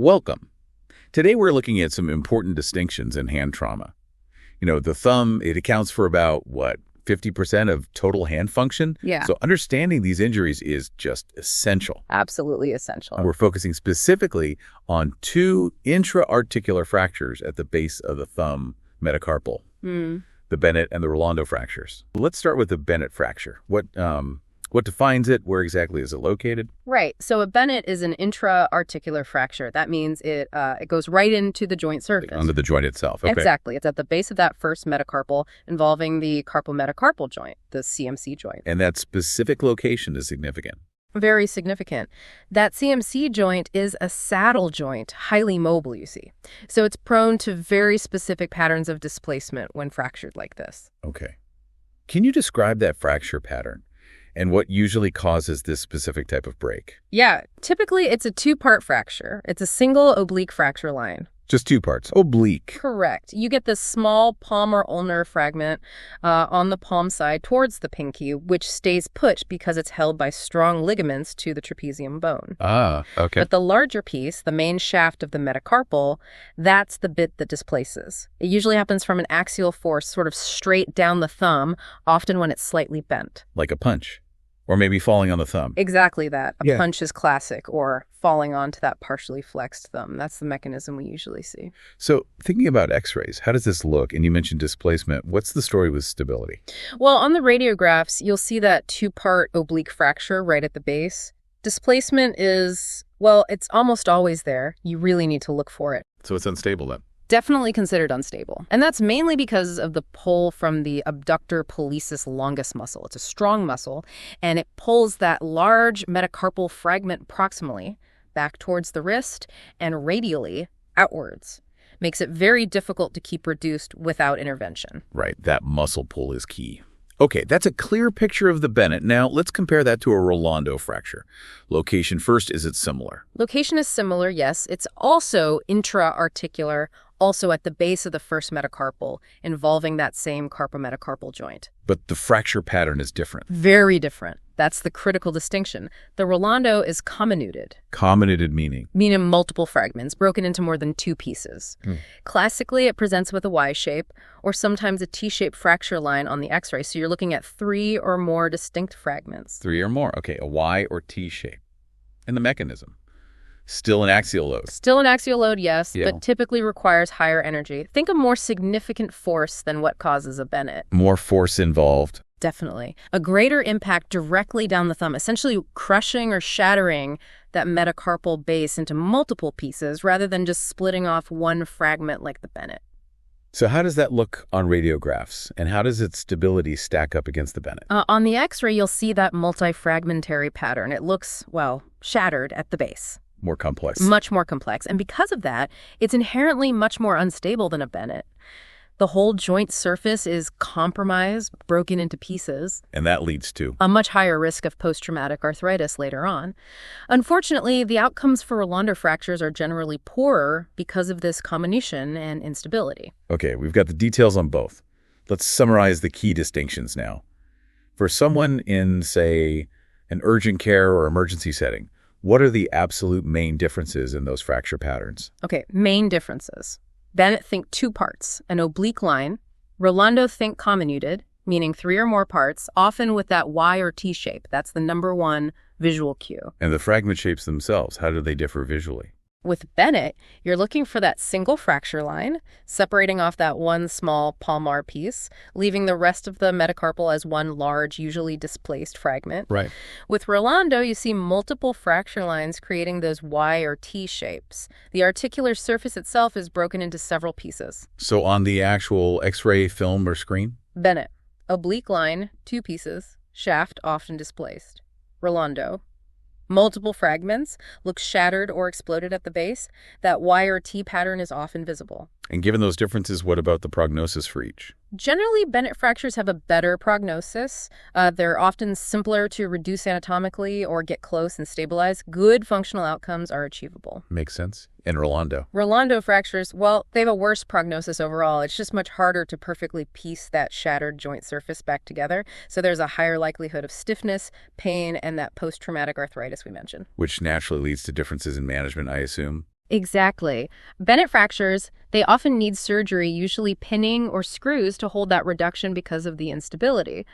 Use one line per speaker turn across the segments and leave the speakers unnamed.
Welcome. Today we're looking at some important distinctions in hand trauma. The thumb, it accounts for about, 50% of total hand function?
Yeah.
So understanding these injuries is just essential.
Absolutely essential.
And we're focusing specifically on two intra-articular fractures at the base of the thumb metacarpal, the Bennett and the Rolando fractures. Let's start with the Bennett fracture. What defines it? Where exactly is it located?
Right. So a Bennett is an intra-articular fracture. That means it goes right into the joint surface.
Under the joint itself. Okay.
Exactly. It's at the base of that first metacarpal involving the carpometacarpal joint, the CMC joint.
And that specific location is significant.
Very significant. That CMC joint is a saddle joint, highly mobile, you see. So it's prone to very specific patterns of displacement when fractured like this.
Okay. Can you describe that fracture pattern and what usually causes this specific type of break?
Yeah, typically it's a two-part fracture. It's a single oblique fracture line.
Just two parts. Oblique.
Correct. You get this small Palmar-ulnar fragment on the palm side towards the pinky, which stays put because it's held by strong ligaments to the trapezium bone.
Ah, okay.
But the larger piece, the main shaft of the metacarpal, that's the bit that displaces. It usually happens from an axial force sort of straight down the thumb, often when it's slightly bent.
Like a punch. Or maybe falling on the thumb.
Exactly that. A
Yeah.
punch is classic, or falling onto that partially flexed thumb. That's the mechanism we usually see.
So thinking about x-rays, how does this look? And you mentioned displacement. What's the story with stability?
Well, on the radiographs, you'll see that two-part oblique fracture right at the base. Displacement is, it's almost always there. You really need to look for it.
So it's unstable then?
Definitely considered unstable. And that's mainly because of the pull from the abductor pollicis longus muscle. It's a strong muscle, and it pulls that large metacarpal fragment proximally back towards the wrist and radially outwards. Makes it very difficult to keep reduced without intervention.
Right. That muscle pull is key. Okay, that's a clear picture of the Bennett. Now, let's compare that to a Rolando fracture. Location first, is it similar?
Location is similar, yes. It's also intra-articular, also at the base of the first metacarpal, involving that same carpometacarpal joint.
But the fracture pattern is different.
Very different. That's the critical distinction. The Rolando is comminuted.
Comminuted meaning?
Meaning multiple fragments, broken into more than two pieces. Classically, it presents with a Y shape, or sometimes a T-shaped fracture line on the X-ray, so you're looking at 3 or more distinct fragments.
3 or more. Okay, a Y or T shape. And the mechanism? Still an axial load.
Still an axial load, yes,
Yeah.
but typically requires higher energy. Think a more significant force than what causes a Bennett.
More force involved.
Definitely. A greater impact directly down the thumb, essentially crushing or shattering that metacarpal base into multiple pieces rather than just splitting off one fragment like the Bennett.
So how does that look on radiographs? And how does its stability stack up against the Bennett?
On the X-ray, you'll see that multi-fragmentary pattern. It looks, shattered at the base.
More complex.
Much more complex. And because of that, it's inherently much more unstable than a Bennett. The whole joint surface is compromised, broken into pieces.
And that leads to?
A much higher risk of post-traumatic arthritis later on. Unfortunately, the outcomes for Rolando fractures are generally poorer because of this comminution and instability.
Okay, we've got the details on both. Let's summarize the key distinctions now. For someone in, say, an urgent care or emergency setting, what are the absolute main differences in those fracture patterns?
Okay, main differences. Bennett think 2 parts, an oblique line. Rolando think comminuted, meaning 3 or more parts, often with that Y or T shape. That's the number 1 visual cue.
And the fragment shapes themselves, how do they differ visually?
With Bennett, you're looking for that single fracture line, separating off that one small palmar piece, leaving the rest of the metacarpal as one large, usually displaced fragment.
Right.
With Rolando, you see multiple fracture lines creating those Y or T shapes. The articular surface itself is broken into several pieces.
So on the actual X-ray film or screen?
Bennett, oblique line, 2 pieces, shaft often displaced. Rolando, multiple fragments, look shattered or exploded at the base. That Y or T pattern is often visible.
And given those differences, what about the prognosis for each?
Generally, Bennett fractures have a better prognosis. They're often simpler to reduce anatomically or get close and stabilize. Good functional outcomes are achievable.
Makes sense. And Rolando?
Rolando fractures, they have a worse prognosis overall. It's just much harder to perfectly piece that shattered joint surface back together. So there's a higher likelihood of stiffness, pain, and that post-traumatic arthritis we mentioned.
Which naturally leads to differences in management, I assume.
Exactly. Bennett fractures, they often need surgery, usually pinning or screws to hold that reduction because of the instability.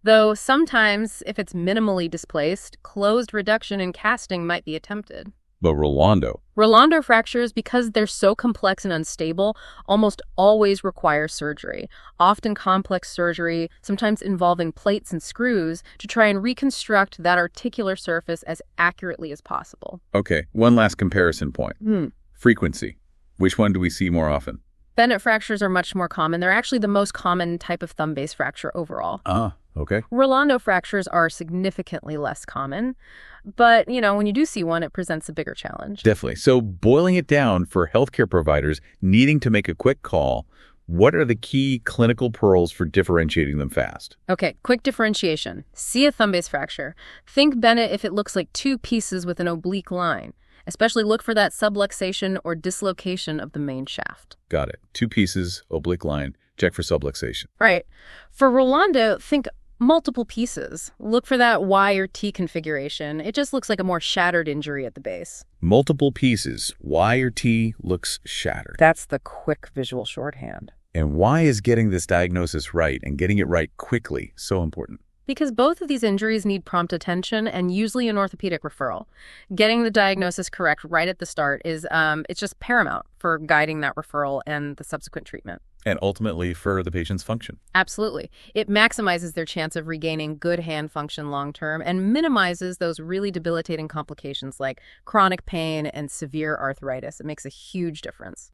Though sometimes, if it's minimally displaced, closed reduction and casting might be attempted.
But
Rolando fractures, because they're so complex and unstable, almost always require surgery, often complex surgery, sometimes involving plates and screws, to try and reconstruct that articular surface as accurately as possible.
Okay, one last comparison point. Frequency. Which one do we see more often?
Bennett fractures are much more common. They're actually the most common type of thumb-based fracture overall.
Okay.
Rolando fractures are significantly less common, but, when you do see one, it presents a bigger challenge.
Definitely. So boiling it down for healthcare providers needing to make a quick call, what are the key clinical pearls for differentiating them fast?
Okay, quick differentiation. See a thumb-based fracture. Think Bennett if it looks like two pieces with an oblique line. Especially look for that subluxation or dislocation of the main shaft.
Got it. Two pieces, oblique line, check for subluxation.
Right. For Rolando, think multiple pieces. Look for that Y or T configuration. It just looks like a more shattered injury at the base.
Multiple pieces, Y or T looks shattered.
That's the quick visual shorthand.
And why is getting this diagnosis right and getting it right quickly so important?
Because both of these injuries need prompt attention and usually an orthopedic referral. Getting the diagnosis correct right at the start is it's just paramount for guiding that referral and the subsequent treatment.
And ultimately for the patient's function.
Absolutely. It maximizes their chance of regaining good hand function long-term and minimizes those really debilitating complications like chronic pain and severe arthritis. It makes a huge difference.